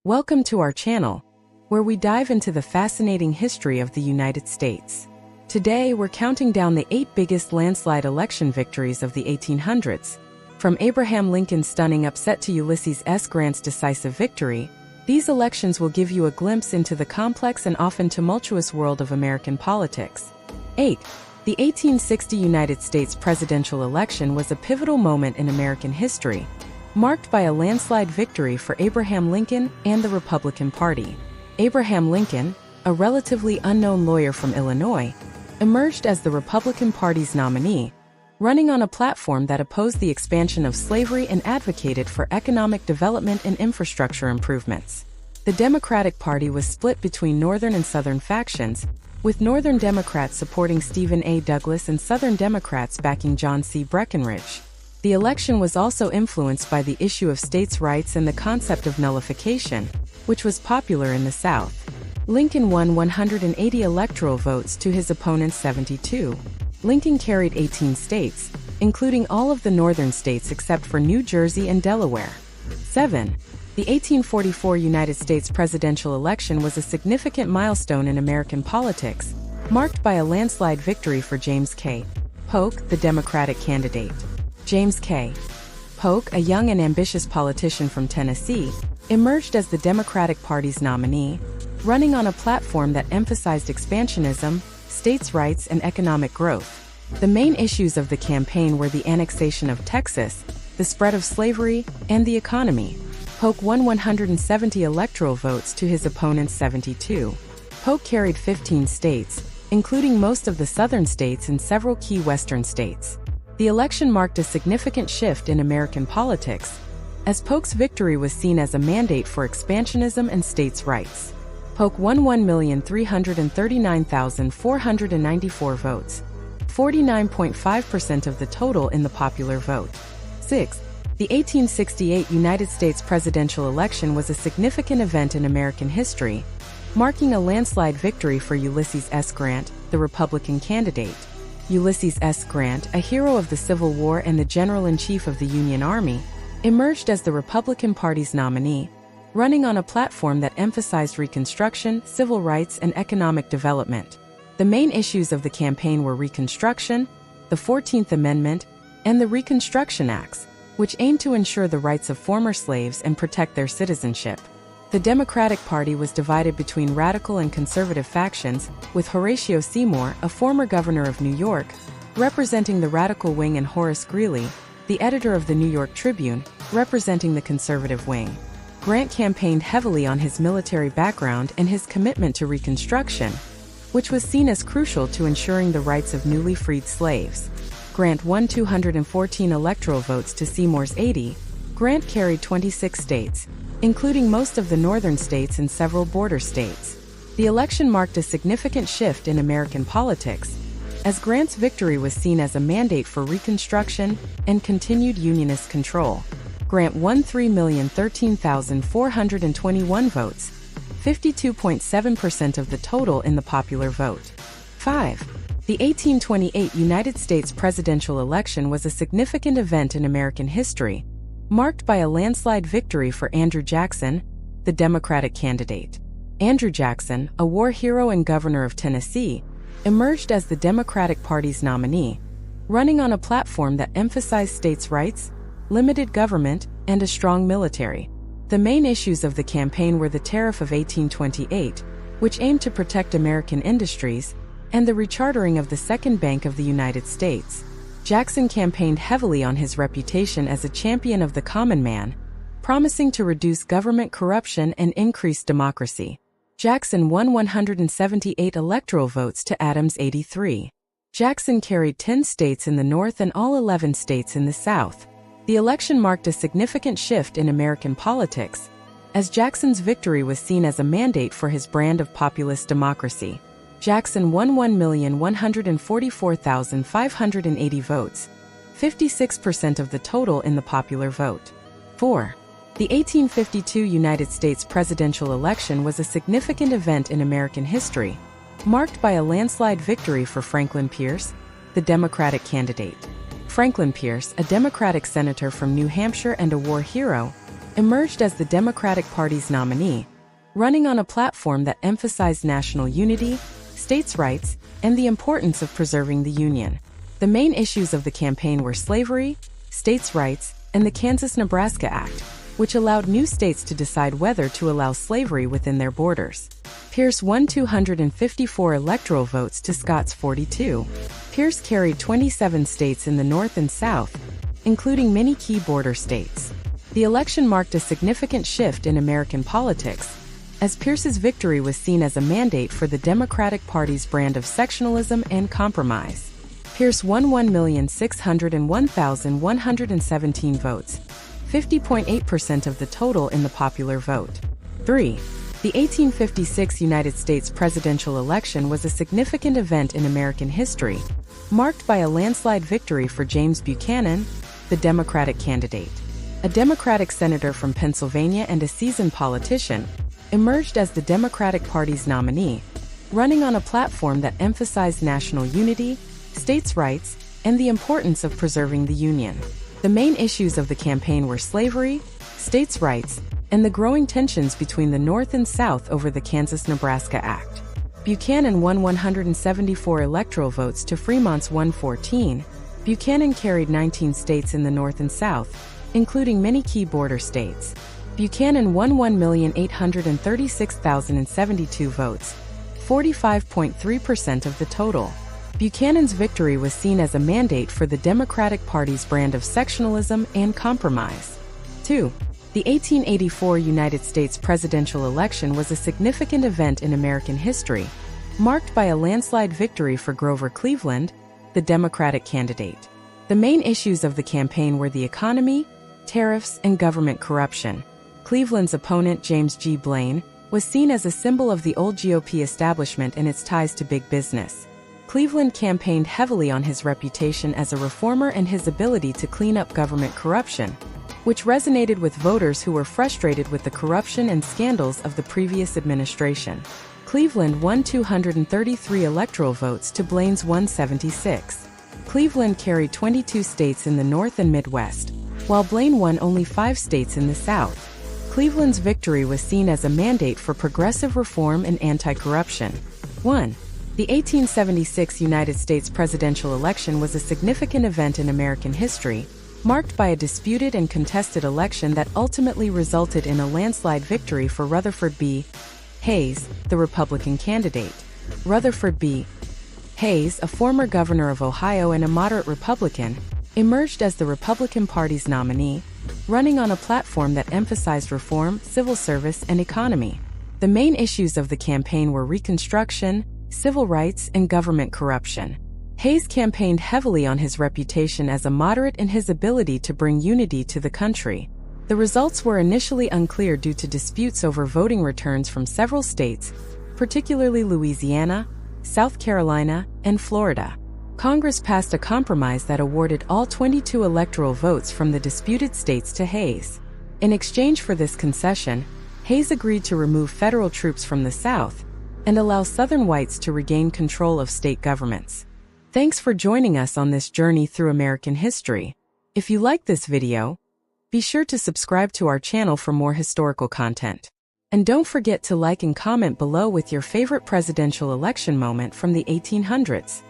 Welcome to our channel, where we dive into the fascinating history of the United States. Today, we're counting down the 8 biggest landslide election victories of the 1800s. From Abraham Lincoln's stunning upset to Ulysses S. Grant's decisive victory, these elections will give you a glimpse into the complex and often tumultuous world of American politics. 8. The 1860 United States presidential election was a pivotal moment in American history, marked by a landslide victory for Abraham Lincoln and the Republican Party. Abraham Lincoln, a relatively unknown lawyer from Illinois, emerged as the Republican Party's nominee, running on a platform that opposed the expansion of slavery and advocated for economic development and infrastructure improvements. The Democratic Party was split between Northern and Southern factions, with Northern Democrats supporting Stephen A. Douglas and Southern Democrats backing John C. Breckinridge. The election was also influenced by the issue of states' rights and the concept of nullification, which was popular in the South. Lincoln won 180 electoral votes to his opponent's 72. Lincoln carried 18 states, including all of the northern states except for New Jersey and Delaware. 7. The 1844 United States presidential election was a significant milestone in American politics, marked by a landslide victory for James K. Polk, the Democratic candidate. James K. Polk, a young and ambitious politician from Tennessee, emerged as the Democratic Party's nominee, running on a platform that emphasized expansionism, states' rights, and economic growth. The main issues of the campaign were the annexation of Texas, the spread of slavery, and the economy. Polk won 170 electoral votes to his opponent's 72. Polk carried 15 states, including most of the southern states and several key western states. The election marked a significant shift in American politics, as Polk's victory was seen as a mandate for expansionism and states' rights. Polk won 1,339,494 votes, 49.5% of the total in the popular vote. 6. The 1868 United States presidential election was a significant event in American history, marking a landslide victory for Ulysses S. Grant, the Republican candidate. Ulysses S. Grant, a hero of the Civil War and the General-in-Chief of the Union Army, emerged as the Republican Party's nominee, running on a platform that emphasized Reconstruction, civil rights, and economic development. The main issues of the campaign were Reconstruction, the 14th Amendment, and the Reconstruction Acts, which aimed to ensure the rights of former slaves and protect their citizenship. The Democratic Party was divided between radical and conservative factions, with Horatio Seymour, a former governor of New York, representing the radical wing, and Horace Greeley, the editor of the New York Tribune, representing the conservative wing. Grant campaigned heavily on his military background and his commitment to Reconstruction, which was seen as crucial to ensuring the rights of newly freed slaves. Grant won 214 electoral votes to Seymour's 80. Grant carried 26 states, including most of the northern states and several border states. The election marked a significant shift in American politics, as Grant's victory was seen as a mandate for Reconstruction and continued Unionist control. Grant won 3,013,421 votes, 52.7% of the total in the popular vote. 5. The 1828 United States presidential election was a significant event in American history, marked by a landslide victory for Andrew Jackson, the Democratic candidate. Andrew Jackson, a war hero and governor of Tennessee, emerged as the Democratic Party's nominee, running on a platform that emphasized states' rights, limited government, and a strong military. The main issues of the campaign were the Tariff of 1828, which aimed to protect American industries, and the rechartering of the Second Bank of the United States. Jackson campaigned heavily on his reputation as a champion of the common man, promising to reduce government corruption and increase democracy. Jackson won 178 electoral votes to Adams' 83. Jackson carried 10 states in the North and all 11 states in the South. The election marked a significant shift in American politics, as Jackson's victory was seen as a mandate for his brand of populist democracy. Jackson won 1,144,580 votes, 56% of the total in the popular vote. 4. The 1852 United States presidential election was a significant event in American history, marked by a landslide victory for Franklin Pierce, the Democratic candidate. Franklin Pierce, a Democratic senator from New Hampshire and a war hero, emerged as the Democratic Party's nominee, running on a platform that emphasized national unity, states' rights, and the importance of preserving the Union. The main issues of the campaign were slavery, states' rights, and the Kansas-Nebraska Act, which allowed new states to decide whether to allow slavery within their borders. Pierce won 254 electoral votes to Scott's 42. Pierce carried 27 states in the North and South, including many key border states. The election marked a significant shift in American politics, as Pierce's victory was seen as a mandate for the Democratic Party's brand of sectionalism and compromise. Pierce won 1,601,117 votes, 50.8% of the total in the popular vote. 3. The 1856 United States presidential election was a significant event in American history, marked by a landslide victory for James Buchanan, the Democratic candidate. A Democratic senator from Pennsylvania and a seasoned politician, emerged as the Democratic Party's nominee, running on a platform that emphasized national unity, states' rights, and the importance of preserving the Union. The main issues of the campaign were slavery, states' rights, and the growing tensions between the North and South over the Kansas-Nebraska Act. Buchanan won 174 electoral votes to Fremont's 114. Buchanan carried 19 states in the North and South, including many key border states. Buchanan won 1,836,072 votes, 45.3% of the total. Buchanan's victory was seen as a mandate for the Democratic Party's brand of sectionalism and compromise. 2. The 1884 United States presidential election was a significant event in American history, marked by a landslide victory for Grover Cleveland, the Democratic candidate. The main issues of the campaign were the economy, tariffs, and government corruption. Cleveland's opponent, James G. Blaine, was seen as a symbol of the old GOP establishment and its ties to big business. Cleveland campaigned heavily on his reputation as a reformer and his ability to clean up government corruption, which resonated with voters who were frustrated with the corruption and scandals of the previous administration. Cleveland won 233 electoral votes to Blaine's 176. Cleveland carried 22 states in the North and Midwest, while Blaine won only 5 states in the South. Cleveland's victory was seen as a mandate for progressive reform and anti-corruption. 1. The 1876 United States presidential election was a significant event in American history, marked by a disputed and contested election that ultimately resulted in a landslide victory for Rutherford B. Hayes, the Republican candidate. Rutherford B. Hayes, a former governor of Ohio and a moderate Republican, emerged as the Republican Party's nominee, running on a platform that emphasized reform, civil service, and economy. The main issues of the campaign were Reconstruction, civil rights, and government corruption. Hayes campaigned heavily on his reputation as a moderate and his ability to bring unity to the country. The results were initially unclear due to disputes over voting returns from several states, particularly Louisiana, South Carolina, and Florida. Congress passed a compromise that awarded all 22 electoral votes from the disputed states to Hayes. In exchange for this concession, Hayes agreed to remove federal troops from the South and allow Southern whites to regain control of state governments. Thanks for joining us on this journey through American history. If you like this video, be sure to subscribe to our channel for more historical content. And don't forget to like and comment below with your favorite presidential election moment from the 1800s.